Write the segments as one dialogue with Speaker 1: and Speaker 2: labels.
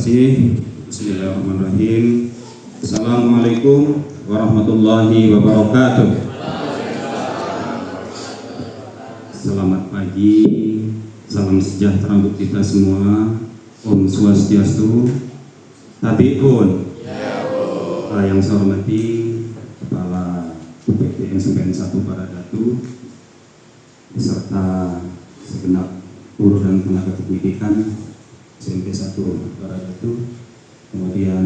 Speaker 1: kasih. Bismillahirrahmanirrahim. Assalamualaikum warahmatullahi wabarakatuh. Selamat pagi, salam sejahtera untuk kita semua. Om Swastiastu, Tabiun. Yang saya hormati Kepala UPT SMPN 1 Baradatu beserta segenap guru dan tenaga pendidikan SMP 1 Baradatu, kemudian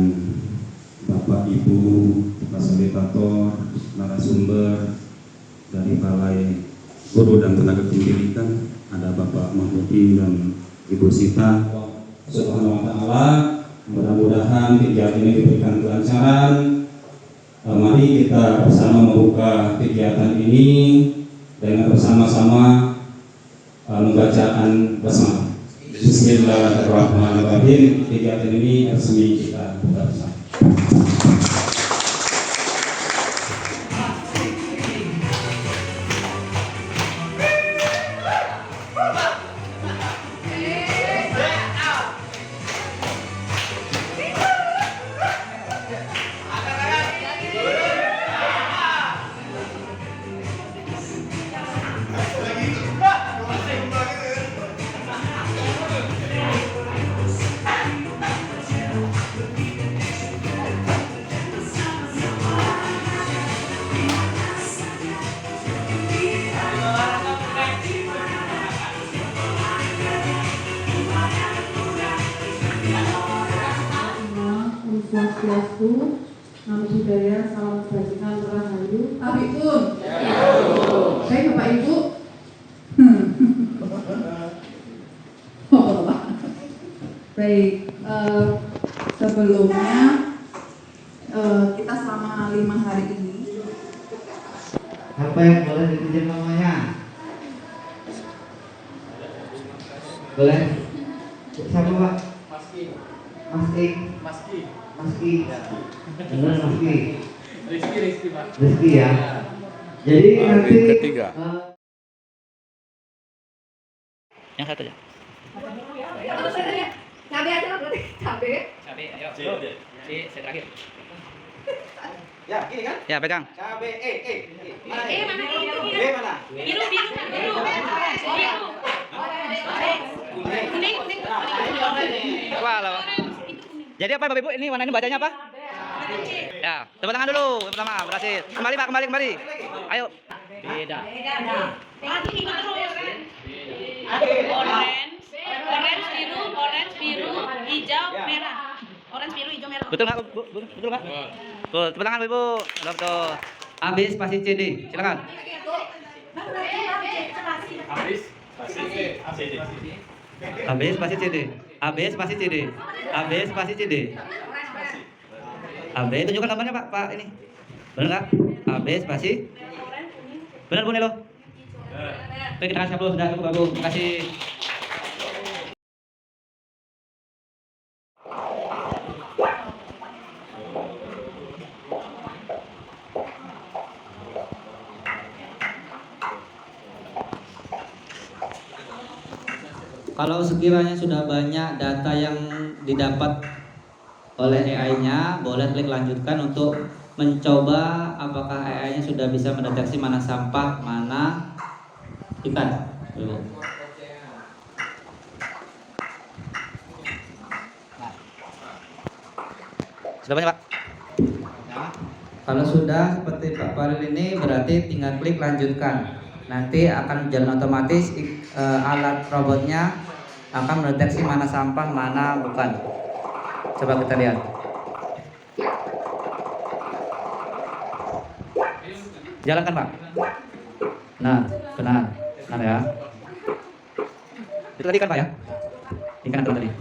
Speaker 1: Bapak Ibu fasilitator, narasumber dari Balai Guru dan Tenaga Pendidikan, ada Bapak Mahmudin dan Ibu Sita. Subhanahu wa ta'ala, mudah-mudahan kegiatan ini diberikan kelancaran. Mari kita bersama membuka kegiatan ini dengan bersama-sama membacaan basmalah. Bismillahirrahmanirrahim. Kegiatan ini resmi kita buka bersama.
Speaker 2: Swastiastu, Namo Buddhaya, salam kebajikan, rahayu, Tabiun. Baik Bapak Ibu. Baik, sebelumnya kita selama 5 hari ini.
Speaker 3: Apa yang boleh dipinjam namanya? Boleh? Siapa Pak? Maski. Benar Maski. Rizky Pak. Rizky ya. Jadi nanti
Speaker 4: ketiga.
Speaker 5: Yang satu aja.
Speaker 2: Cabe aja lah berarti. Cabe,
Speaker 5: ayo. Saya terakhir.
Speaker 3: ya gini kan?
Speaker 5: Ya, pegang.
Speaker 3: Cabe
Speaker 2: mana itu?
Speaker 3: B mana?
Speaker 2: Biru. Kuning.
Speaker 5: Wah, loh. Jadi apa Bapak Ibu? Ini warna ini bacanya apa? Ya, tepuk tangan dulu. Yang pertama berhasil. Kembali Pak, kembali. Ayo. Beda.
Speaker 6: Orange, biru, hijau, merah. Orange, biru, hijau, merah.
Speaker 5: Betul nggak? Betul nggak? Betul. Tepuk tangan Ibu. Betul. Habis spasi CD. Silakan. Habis spasi CD. Habis tunjukkan gambarnya Pak ini. Benar nggak? Habis spasi. Benar Bu Nelo? Oke, kita kasih dulu, sudah cukup bagus. Terima kasih.
Speaker 7: Kalau sekiranya sudah banyak data yang didapat oleh AI-nya, boleh klik lanjutkan untuk mencoba apakah AI-nya sudah bisa mendeteksi mana sampah, mana ikan.
Speaker 5: Sudah banyak Pak?
Speaker 7: Kalau sudah seperti Pak Faril ini, berarti tinggal klik lanjutkan. Nanti akan jalan otomatis, alat robotnya akan mendeteksi mana sampah, mana bukan. Coba kita lihat. Jalankan Pak. Nah, benar ya.
Speaker 5: Itu tadi kan Pak ya?
Speaker 7: Ikan tadi.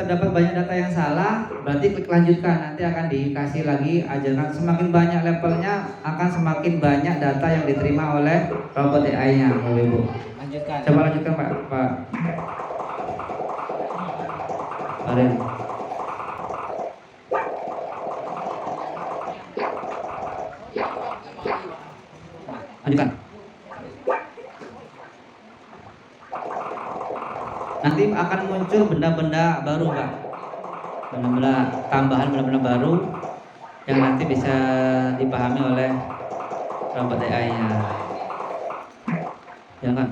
Speaker 7: terdapat banyak data yang salah, berarti klik lanjutkan. Nanti akan dikasih lagi ajaran. Semakin banyak levelnya, akan semakin banyak data yang diterima oleh robot AI-nya, Bapak Ibu.
Speaker 5: Lanjutkan.
Speaker 7: Coba lanjutkan, Pak. Aren. Lanjutkan. Nanti akan muncul benda-benda baru, Pak. Benda-benda tambahan, benda-benda baru yang nanti bisa dipahami oleh robot AI-nya. Ya kan?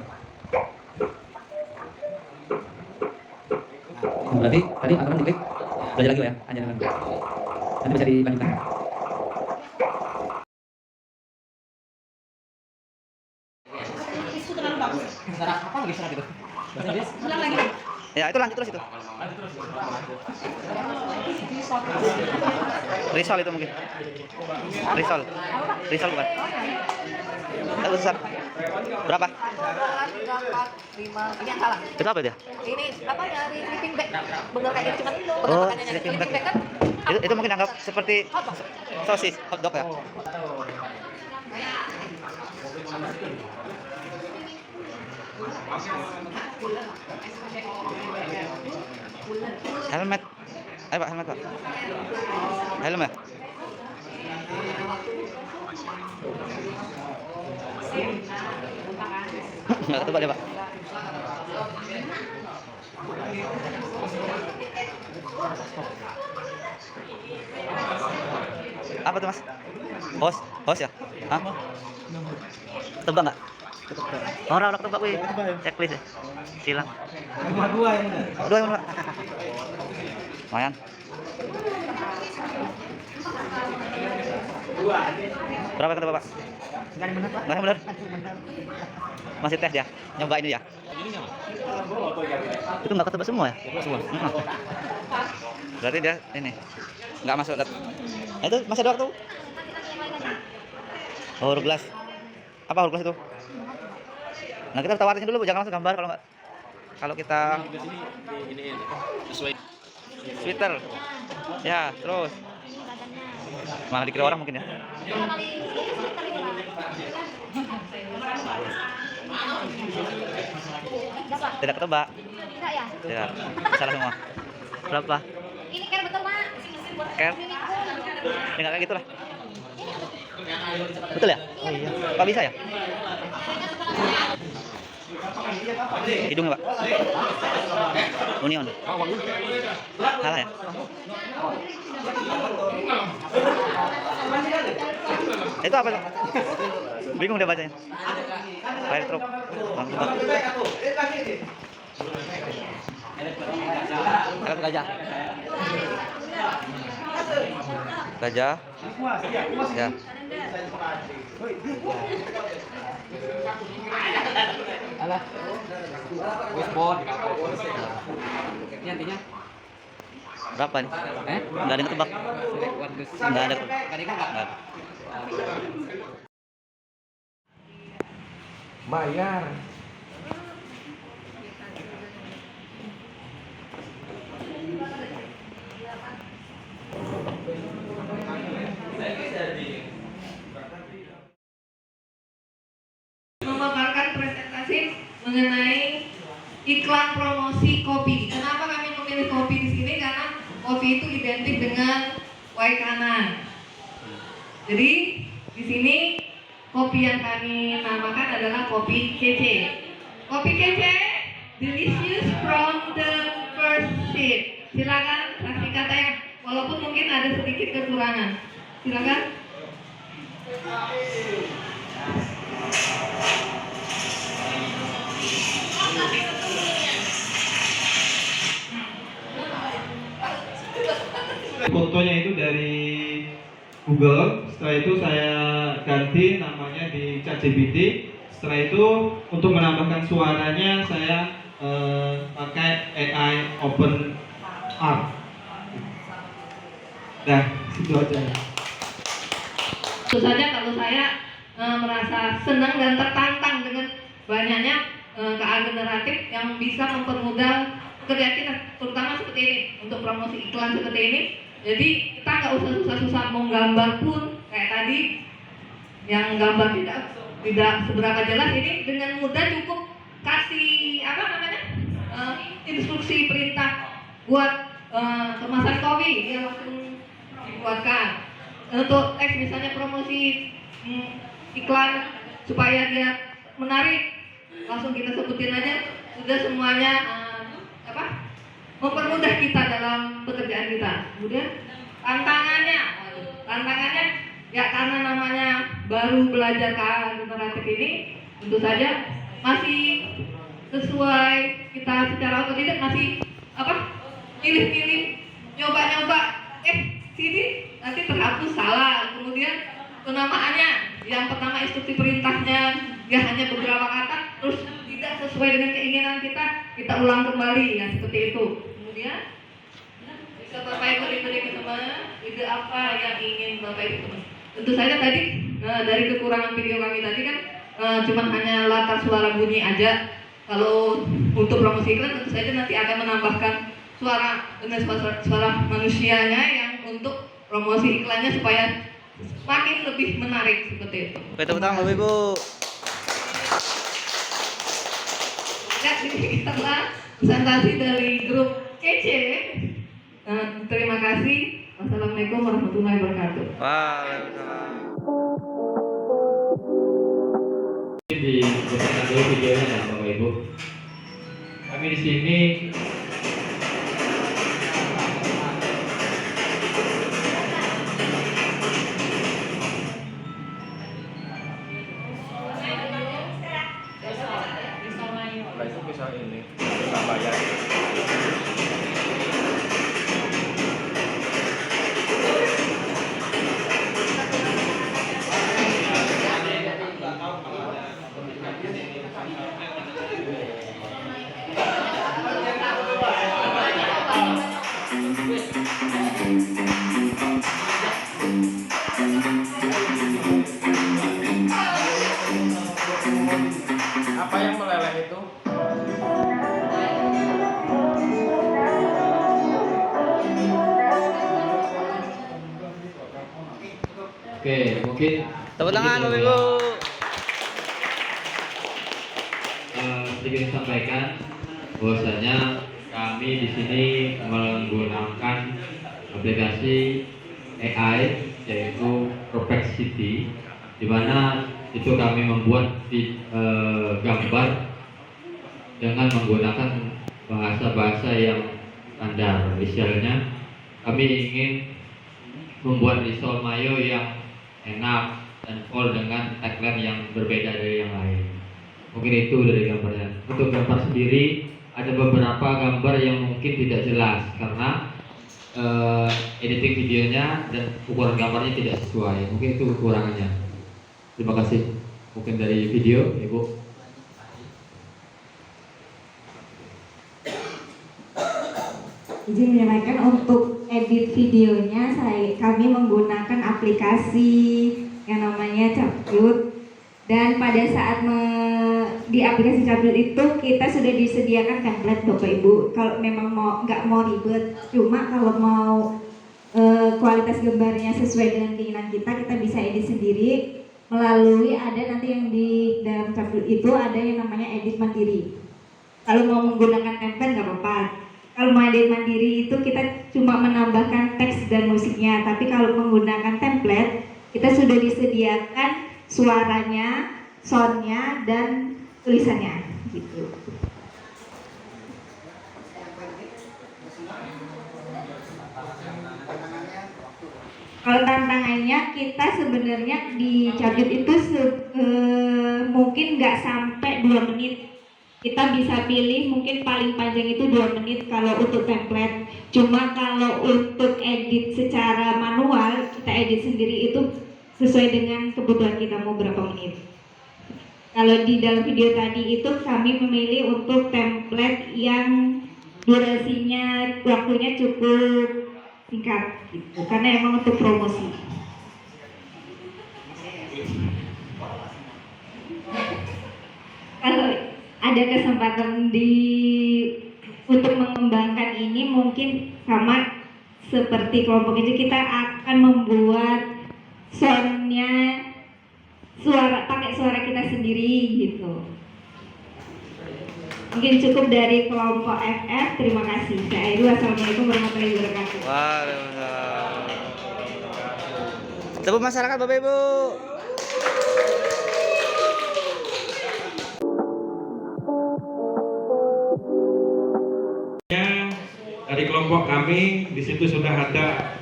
Speaker 7: Berarti tadi aturan diklik, belajar lagi ya, aja nanti bisa dilanjutkan.
Speaker 6: Itu terlalu bagus.
Speaker 5: Serat apa lagi serat itu? Bahasa Inggris?
Speaker 6: Ulang lagi.
Speaker 5: Ya, itu lanjut terus itu. Risol itu mungkin. Risol. Risol bukan? Ustaz. Berapa?
Speaker 2: 5. Ini yang salah.
Speaker 5: Itu apa dia?
Speaker 2: Ini apa dari sleeping bag? Bener kayak gitu cuma
Speaker 5: Oh,
Speaker 2: makanannya
Speaker 5: sleeping bag.
Speaker 2: kan?
Speaker 5: Itu mungkin anggap seperti sosis hotdog ya. Helmet. Ayo Pak, helmet Pak. Helm ya? Nggak ketebak deh Pak. Apa tuh Mas? Host ya? Hah? Tebak nggak? Orang tebak wih. Checklist ya. Silang. Dua yang benar. Lumayan. Berapa kata Bapak? Nggak ada benar. Masih tes ya? Nyoba ini ya? Itu nggak ketebak semua ya? Semua. Berarti dia ini nggak masuk. Itu masih ada waktu? Oh, huruf gelas. Apa huruf gelas itu? Nah, kita tawarin dulu, jangan langsung gambar kalau kita ini sesuai sweater. Ya, terus. Malah dikira orang mungkin ya. Tidak ketebak.
Speaker 2: Tidak ya?
Speaker 5: Tidak. Salah semua. Berapa?
Speaker 2: Ini kan betul, Pak.
Speaker 5: Care? Ya nggak kayak gitulah. Betul ya? Oh iya. Kok bisa ya? Hidungnya Pak. Union. Salah ya? Itu apa tuh? Bingung dia bacanya. Fire truck. Gajah. Gajah. Ya. Alah. Wishbone. Ini artinya berapa nih? Enggak ada yang ketebak. Enggak ada. Enggak.
Speaker 3: Bayar.
Speaker 2: Memaparkan presentasi mengenai iklan promosi kopi. Kenapa kami memilih kopi di sini? Karena kopi itu identik dengan Y kanan. Jadi di sini kopi yang kami namakan adalah kopi kece. Kopi kece, delicious from the first sip. Silakan kasih kata yang walaupun mungkin ada sedikit kekurangan. Silakan.
Speaker 4: Fotonya itu dari Google, setelah itu saya ganti namanya di ChatGPT. Setelah itu untuk menambahkan suaranya saya pakai AI OpenArt. Nah, itu aja.
Speaker 2: Tentu saja kalau saya merasa senang dan tertantang dengan banyaknya KA generatif yang bisa mempermudah pekerjaan kita, terutama seperti ini untuk promosi iklan seperti ini. Jadi kita nggak usah susah-susah mau gambar pun kayak tadi yang gambar tidak seberapa jelas, ini dengan mudah cukup kasih instruksi perintah buat kemasan kopi, dia langsung dibuatkan. Untuk teks misalnya promosi iklan supaya dia menarik, langsung kita sebutin aja, sudah semuanya mempermudah kita dalam pekerjaan kita. Kemudian tantangannya ya karena namanya baru belajar ke generatif ini, tentu saja masih sesuai kita secara otodidak, masih pilih-pilih, nyoba-nyoba, sini nanti terhapus salah. Kemudian penamaannya, yang pertama instruksi perintahnya ya hanya beberapa kata, terus tidak sesuai dengan keinginan kita ulang kembali, ya seperti itu. Kemudian bisa Bapak Ibu diberi kesempatan, ide apa yang ingin Bapak Ibu teman. Tentu saja tadi dari kekurangan video kami tadi kan cuma hanya latar suara bunyi aja. Kalau untuk promosi iklan tentu saja nanti akan menambahkan suara dengan suara manusianya yang untuk promosi iklannya supaya makin lebih menarik seperti itu.
Speaker 5: Tepuk tangan Bapak Ibu.
Speaker 2: Ya, ini adalah presentasi dari grup KC. Terima kasih. Wassalamualaikum warahmatullahi wabarakatuh.
Speaker 5: Waalaikumsalam.
Speaker 8: Dibutuhkan dulu videonya ya Bapak Ibu. Kami di sini
Speaker 9: apa yang meleleh itu?
Speaker 8: oke, mungkin
Speaker 5: Tepuk tangan Bapak Ibu.
Speaker 8: sedikit sampaikan bahwasanya kami di sini menggunakan aplikasi AI yaitu Perplexity, di mana itu kami membuat gambar dengan menggunakan bahasa-bahasa yang standar. Misalnya kami ingin membuat risol mayo yang enak dan full dengan tagline yang berbeda dari yang lain. Mungkin itu dari gambarnya. Untuk gambar sendiri ada beberapa gambar yang mungkin tidak jelas karena editing videonya dan ukuran gambarnya tidak sesuai. Mungkin itu kekurangannya. Terima kasih. Mungkin dari video, Ibu.
Speaker 10: Izin menyampaikan untuk edit videonya kami menggunakan aplikasi yang namanya Capcut, dan pada saat di aplikasi Capcut itu kita sudah disediakan template Bapak Ibu. Kalau memang nggak mau ribet, cuma kalau mau kualitas gambarnya sesuai dengan keinginan kita bisa edit sendiri melalui ada nanti yang di dalam Capcut itu ada yang namanya edit mandiri. Kalau mau menggunakan template nggak apa-apa. Kalau mau edit mandiri itu kita cuma menambahkan teks dan musiknya, tapi kalau menggunakan template kita sudah disediakan suaranya, soundnya, dan tulisannya gitu. Kalau tantangannya kita sebenarnya di Capcut itu mungkin nggak sampai 2 menit. Kita bisa pilih mungkin paling panjang itu 2 menit kalau untuk template. Cuma kalau untuk edit secara manual, kita edit sendiri itu sesuai dengan kebutuhan kita mau berapa menit. Kalau di dalam video tadi itu kami memilih untuk template yang durasinya, waktunya cukup singkat gitu, karena emang untuk promosi. Kalau ada kesempatan untuk ini mungkin sama seperti kelompok itu, kita akan membuat pakai suara kita sendiri gitu. Mungkin cukup dari kelompok FF. Terima kasih. Saya Airu. Wassalamualaikum warahmatullahi wabarakatuh.
Speaker 5: Waalaikumsalam. Tepuk masyarakat Bapak Ibu.
Speaker 4: Dari kelompok kami di situ sudah ada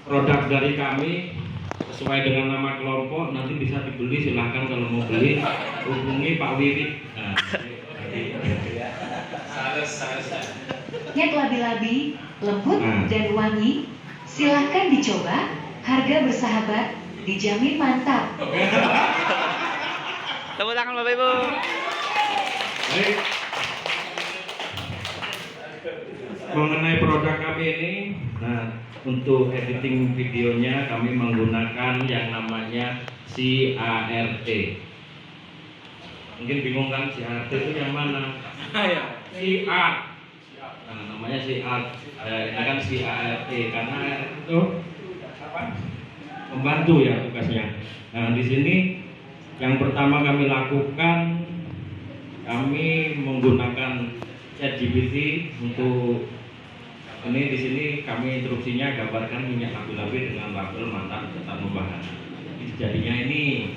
Speaker 4: produk dari kami sesuai dengan nama kelompok, nanti bisa dibeli, silahkan kalau mau beli hubungi Pak Wiwit. Nah,
Speaker 11: Minyak labi-labi, lembut dan wangi, silahkan dicoba. Harga bersahabat, dijamin mantap.
Speaker 5: Tepuk tangan Bapak Ibu.
Speaker 4: baik. Mengenai produk kami ini, nah untuk editing videonya kami menggunakan yang namanya CART. Mungkin bingung kan CART itu yang mana? CART. Nah, namanya CART. Ini kan CART karena itu apa? Membantu ya tugasnya. Nah, di sini yang pertama kami lakukan, kami menggunakan ChatGPT untuk ini. Di sini kami instruksinya gambarkan minyak labi-labi dengan label mantap tetap membahas. Jadinya ini,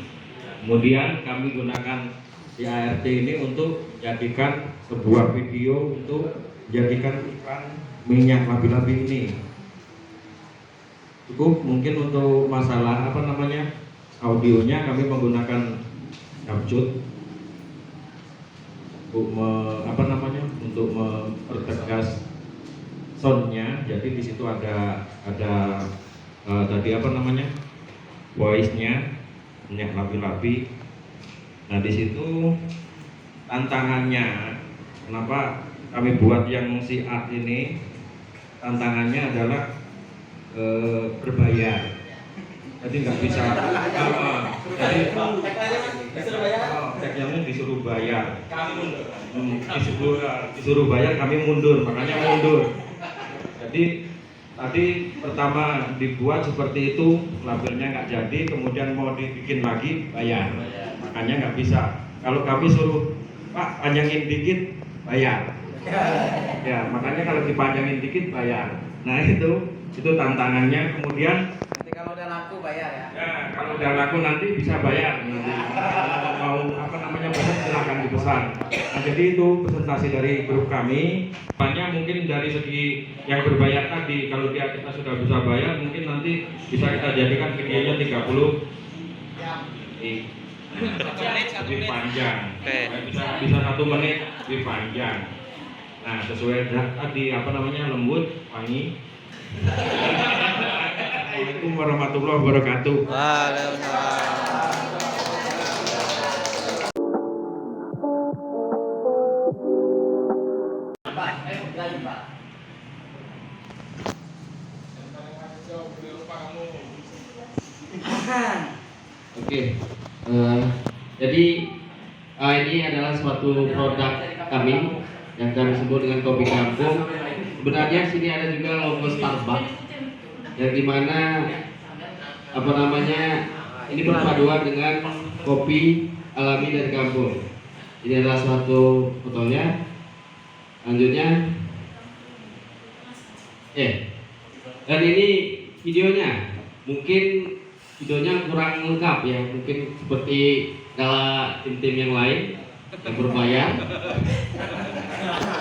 Speaker 4: kemudian kami gunakan CART ini untuk jadikan sebuah video untuk jadikan iklan minyak labi-labi ini. Cukup mungkin untuk masalah apa namanya audionya kami menggunakan Capcut untuk mempertegas soundnya. Jadi di situ ada tadi apa namanya voice-nya minyak labi-labi. Nah di situ tantangannya, kenapa kami buat yang si art ini, tantangannya adalah berbayar. Jadi nggak bisa. Jadi teknya disuruh bayar. Disuruh bayar, kami mundur, makanya mundur. Jadi tadi pertama dibuat seperti itu, labelnya nggak jadi, kemudian mau dibikin lagi bayar, makanya nggak bisa. Kalau kami suruh Pak panjangin dikit bayar, ya makanya kalau dipanjangin dikit bayar. Nah itu tantangannya. Kemudian
Speaker 7: Nanti kalau udah laku bayar ya.
Speaker 4: ya kalau udah laku nanti bisa bayar. Nanti mau apa namanya pesan silahkan dipesan. Nah jadi itu presentasi dari grup kami. Banyak mungkin dari segi yang berbayar tadi, kalau kita sudah bisa bayar, mungkin nanti bisa kita jadikan videonya 30 lebih panjang. Bisa 1 menit lebih panjang. Nah sesuai tadi apa namanya lembut, wangi. Assalamualaikum warahmatullahi wabarakatuh.
Speaker 5: Waalaikumsalam.
Speaker 8: Oke, jadi ini adalah suatu produk kami yang kami sebut dengan kopi kampung. Sebenarnya sini ada juga logo Starbucks, yang dimana apa namanya ini perpaduan dengan kopi alami dari kampung. Ini adalah suatu fotonya. Selanjutnya, dan ini videonya. Mungkin videonya kurang lengkap ya, mungkin seperti kala tim-tim yang lain yang berbayar.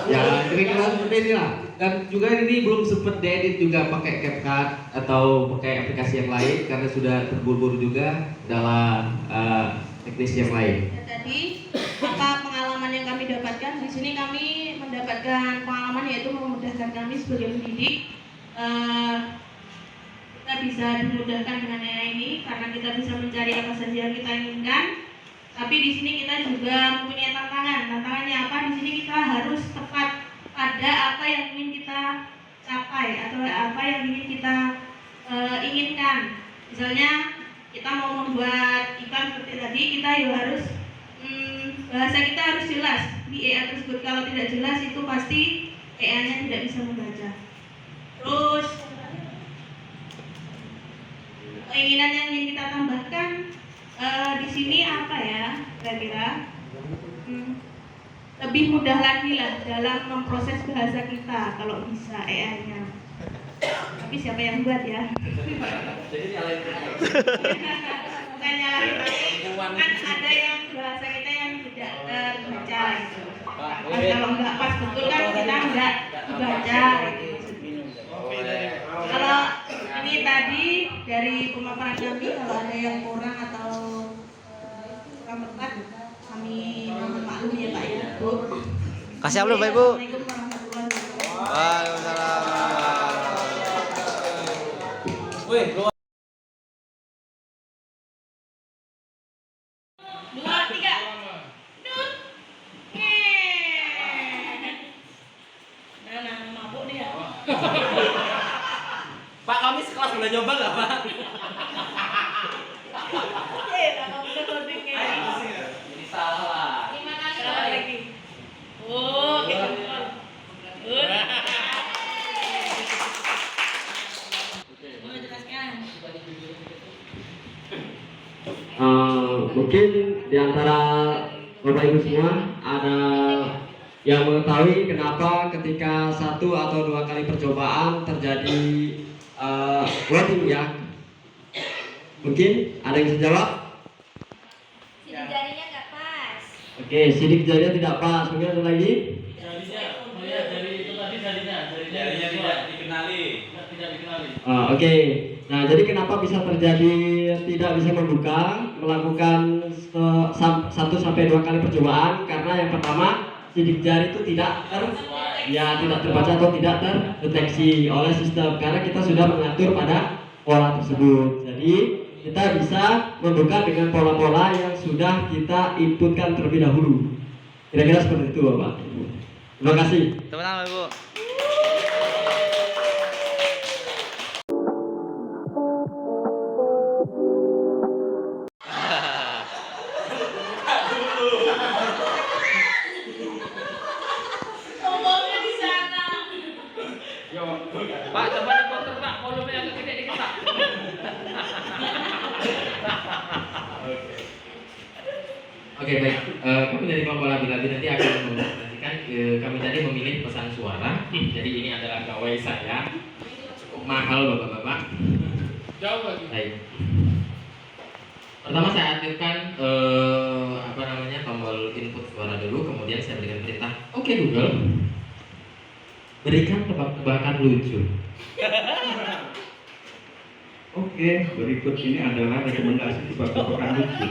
Speaker 8: Ya kira-kira seperti inilah. Dan juga ini belum sempat diedit juga pakai CapCut atau pakai aplikasi yang lain karena sudah terburu-buru juga dalam teknis yang lain.
Speaker 6: Tadi apa pengalaman yang kami dapatkan di sini, kami mendapatkan pengalaman yaitu memudahkan kami sebagai pendidik. Kita bisa dimudahkan dengan AI ini karena kita bisa mencari apa saja yang kita inginkan. Tapi di sini kita juga mempunyai tantangan. Tantangannya apa? Di sini kita harus tepat pada apa yang ingin kita capai atau apa yang ingin kita inginkan. Misalnya kita mau membuat iklan seperti tadi, kita ya harus bahasa kita harus jelas. di EA tersebut kalau tidak jelas itu pasti EA-nya tidak bisa membaca. Terus keinginan yang ingin kita tambahkan di sini apa ya kira-kira? Lebih mudah lagi lah dalam memproses bahasa kita kalau bisa EA-nya. Tapi siapa yang buat ya?
Speaker 3: Jadi nyalain
Speaker 6: Bukan nyalahin, kan ada yang bahasa kita yang tidak terbaca gitu. Kalau nggak pas betul kan kita nggak baca gitu. Kalau ini tadi dari pemaparan kami, kalau ada yang kurang atau kurang tepat kami mohon maklum ya Pak ya Bu.
Speaker 5: Kasih upload Bapak Ibu.
Speaker 6: Assalamualaikum warahmatullahi wabarakatuh.
Speaker 5: Waalaikumsalam.
Speaker 9: Wih, keluar.
Speaker 6: 2, 3. Dut. Nah, mabuk nih ya.
Speaker 9: Pak, kami sekelas boleh nyoba nggak, Pak?
Speaker 6: Kalau udah coding kayak gini.
Speaker 9: Ini salah.
Speaker 6: Gimana lagi? Oh, gitu. Mau jelaskan?
Speaker 8: Mungkin di antara Bapak Ibu semua ada yang mengetahui kenapa ketika 1 atau 2 kali percobaan terjadi loading ya? Mungkin ada yang bisa jawab?
Speaker 10: Sidik jarinya nggak pas.
Speaker 8: Oke, sidik jarinya tidak pas. Mungkin ada lagi?
Speaker 9: Jarinya tidak dikenali.
Speaker 8: Oke. Nah, jadi kenapa bisa terjadi tidak bisa membuka, melakukan 1 sampai 2 kali percobaan? Karena yang pertama, sidik jari itu tidak terbaca atau tidak terdeteksi oleh sistem karena kita sudah mengatur pada pola tersebut. Jadi kita bisa membuka dengan pola-pola yang sudah kita inputkan terlebih dahulu. Kira-kira seperti itu, Bapak. Terima kasih.
Speaker 5: Tepuk tangan Bapak Ibu.
Speaker 6: Ngomongnya di sana.
Speaker 9: Yo, Pak, coba dipotong Pak, volumenya agak gede dikit Pak.
Speaker 8: Oke, baik. Kami dari kelompok Labi-Labi nanti akan mempresentasikan. Kami tadi memilih pesan suara. Jadi ini adalah gawai saya. Cukup mahal, Bapak-bapak.
Speaker 9: Jauh lagi.
Speaker 8: Baik. Pertama saya aktifkan tombol input suara dulu, kemudian saya berikan perintah. Oke Google, berikan tebak-tebakan lucu.
Speaker 1: Oke, berikut ini adalah rekomendasi tebak-tebakan lucu.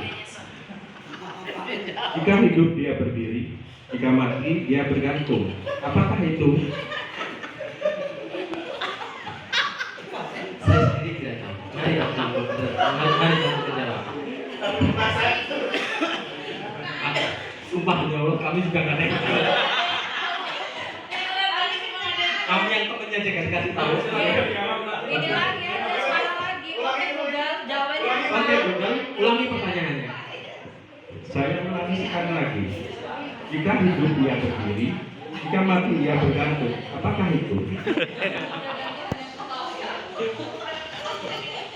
Speaker 1: Jika hidup dia berdiri, jika mati dia bergantung. Apakah itu?
Speaker 8: Saya sendiri tidak tahu. Mari kita jawab. Sumpah demi Allah, kami juga nggak tahu. Kami yang temennya kasih tahu.
Speaker 2: Ini lagi aja, suara lagi. Oke Google, jawabannya apa?
Speaker 8: Oke Google, ulangi pertanyaannya.
Speaker 1: Saya ulangi sekali lagi. Jika hidup dia berdiri, jika mati dia bergantung. Apakah itu?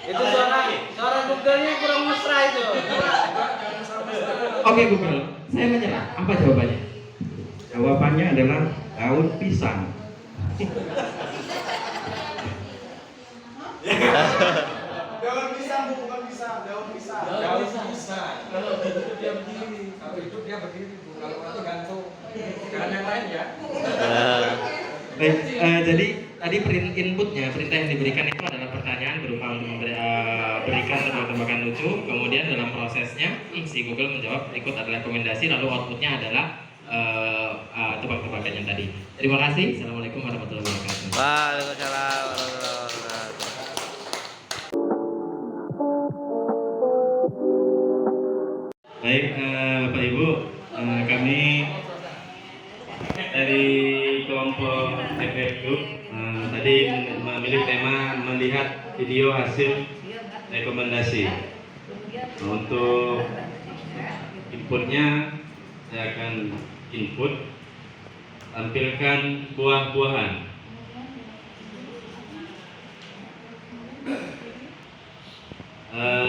Speaker 9: Itu suara Google-nya kurang mesra itu.
Speaker 8: Oke Google, saya menyerah. Apa jawabannya?
Speaker 1: Jawabannya adalah daun pisang.
Speaker 3: Daun pisang Bu, bukan pisang, daun pisang.
Speaker 9: Daun pisang.
Speaker 3: Kalau hidup dia berdiri, kalau hidup dia berdiri Bu, kalau mati gantung. Jangan yang lain ya.
Speaker 8: Baik, jadi tadi inputnya, perintah yang diberikan itu adalah pertanyaan berupa untuk berikan tebak-tebakan lucu. Kemudian dalam prosesnya si Google menjawab berikut adalah rekomendasi, lalu outputnya adalah tebak-tebakan yang tadi. Terima kasih. Assalamualaikum warahmatullahi wabarakatuh.
Speaker 5: Waalaikumsalam warahmatullahi wabarakatuh.
Speaker 1: Baik, Bapak Ibu, kami dari kelompok FF Group tadi memilih tema melihat video hasil rekomendasi. Untuk inputnya saya akan
Speaker 4: input, tampilkan buah-buahan.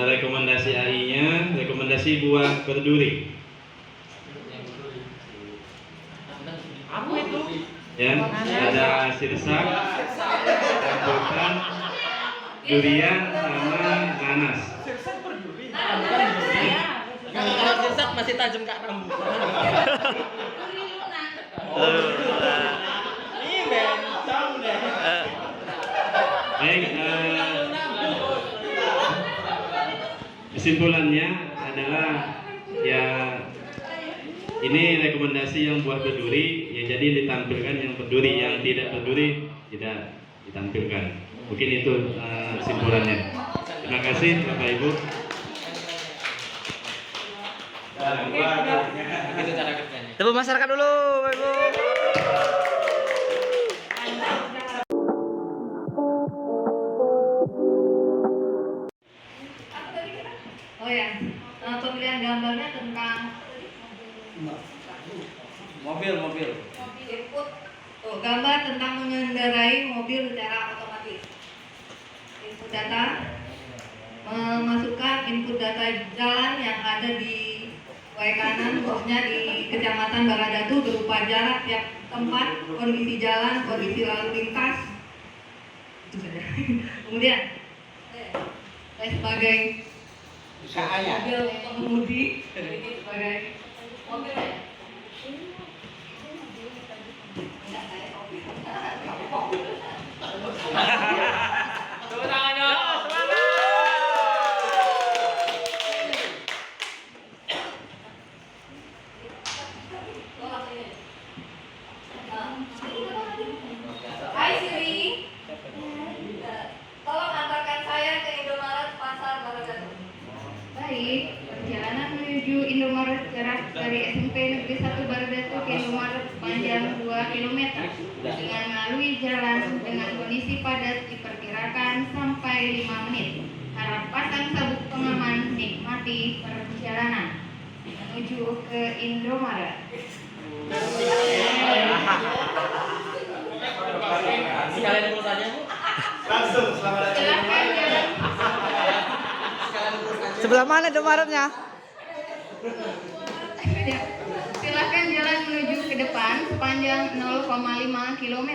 Speaker 4: Rekomendasi AI-nya, rekomendasi buah berduri.
Speaker 9: Apa itu?
Speaker 4: Ya, ada sirsak, rambutan, durian, sama nanas.
Speaker 9: Kalau sirsak masih tajam kak rambut. Ini bencong deh.
Speaker 4: Baik, kesimpulannya adalah ya ini rekomendasi yang buah berduri, ya jadi ditampilkan yang berduri, yang tidak berduri tidak ditampilkan. Mungkin itu kesimpulannya. Terima kasih Bapak Ibu.
Speaker 9: Begitu cara kerjanya.
Speaker 5: Tepuk masyarakat dulu, Bapak Ibu.
Speaker 2: Oh ya, pemilihan gambarnya tentang
Speaker 9: Mobil.
Speaker 2: input. Gambar tentang mengendarai mobil secara otomatis. Input data, memasukkan input data jalan yang ada di Y kanan, khususnya di Kecamatan Baradatu berupa jarak tiap tempat, kondisi jalan, kondisi lalu lintas. Itu saja. Kemudian saya sebagai mobil pengemudi, ini sebagai mobil ya.
Speaker 9: Tepuk tangan dong.
Speaker 2: Hai Siri, tolong antarkan saya ke Indomaret Pasar Baradatu.
Speaker 10: Baik, perjalanan menuju Indomaret jarak dari SMP Negeri 1 Baradatu ke Indomaret sepanjang 2 km dengan melalui jalan dengan kondisi padat diperkirakan sampai 5 menit. Harap pasang sabuk pengaman, nikmati perjalanan menuju ke Indomaret.
Speaker 9: Sekalian urus aja Bu.
Speaker 10: Silakan jalan.
Speaker 5: Sebelah mana Indomaretnya?
Speaker 10: Silakan jalan menuju ke depan sepanjang 0,5 km.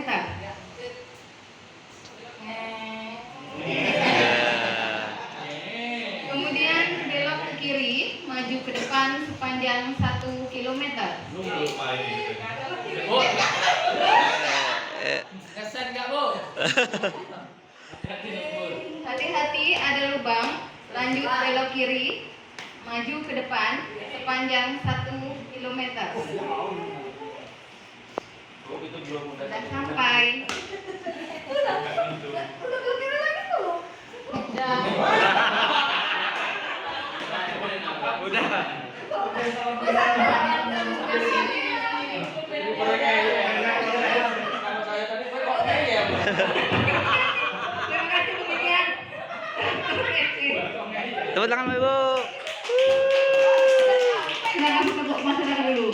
Speaker 10: Kemudian belok ke kiri, maju ke depan sepanjang 1 km.
Speaker 9: Bu. Kesan nggak Bu?
Speaker 10: Hati-hati ada lubang, lanjut belok kiri, maju ke depan sepanjang 1 km. Sudah sampai.
Speaker 2: Terima kasih demikian.
Speaker 5: Tepuk tangan Bapak Ibu.
Speaker 2: Silakan tepuk masyarakat dulu.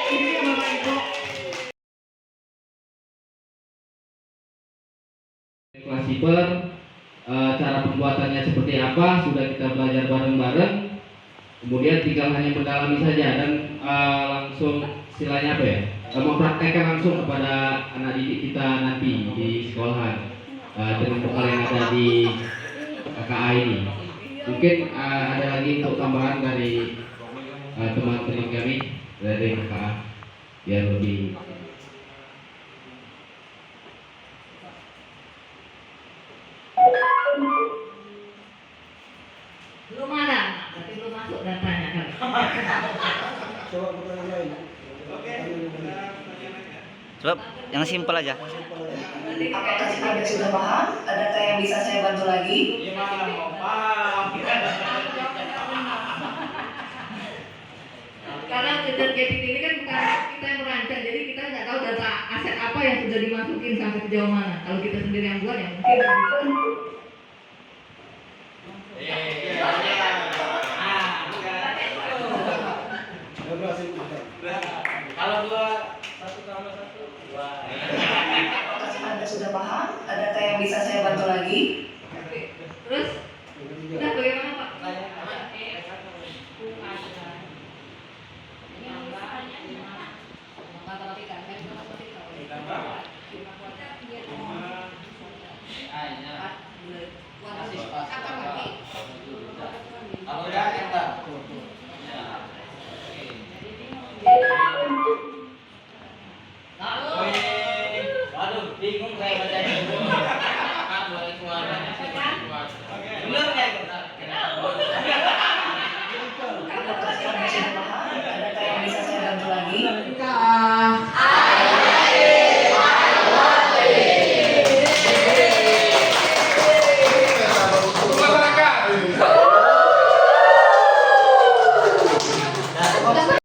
Speaker 2: Ini dia Bapak Ibu.
Speaker 8: Classiper, cara pembuatannya seperti apa sudah kita belajar bareng-bareng. Kemudian tinggal hanya mendalami saja dan langsung istilahnya apa ya, mempraktekkan langsung kepada anak didik kita nanti di sekolahan dengan bekal yang ada di KKA ini. Mungkin ada lagi untuk tambahan dari teman-teman kami dari KKA biar lebih.
Speaker 2: Belum ada, berarti belum masuk datanya kan.
Speaker 5: Coba yang simpel aja.
Speaker 2: Apakah Anda sudah paham? Adakah yang bisa saya bantu lagi? Karena kejar gadget ini kan bukan kita yang merancang, jadi kita nggak tahu data aset apa yang sudah dimasukin sampai sejauh mana. Kalau kita sendiri yang buat, ya mungkin bisa. data yang bisa saya bantu lagi? Oke. Terus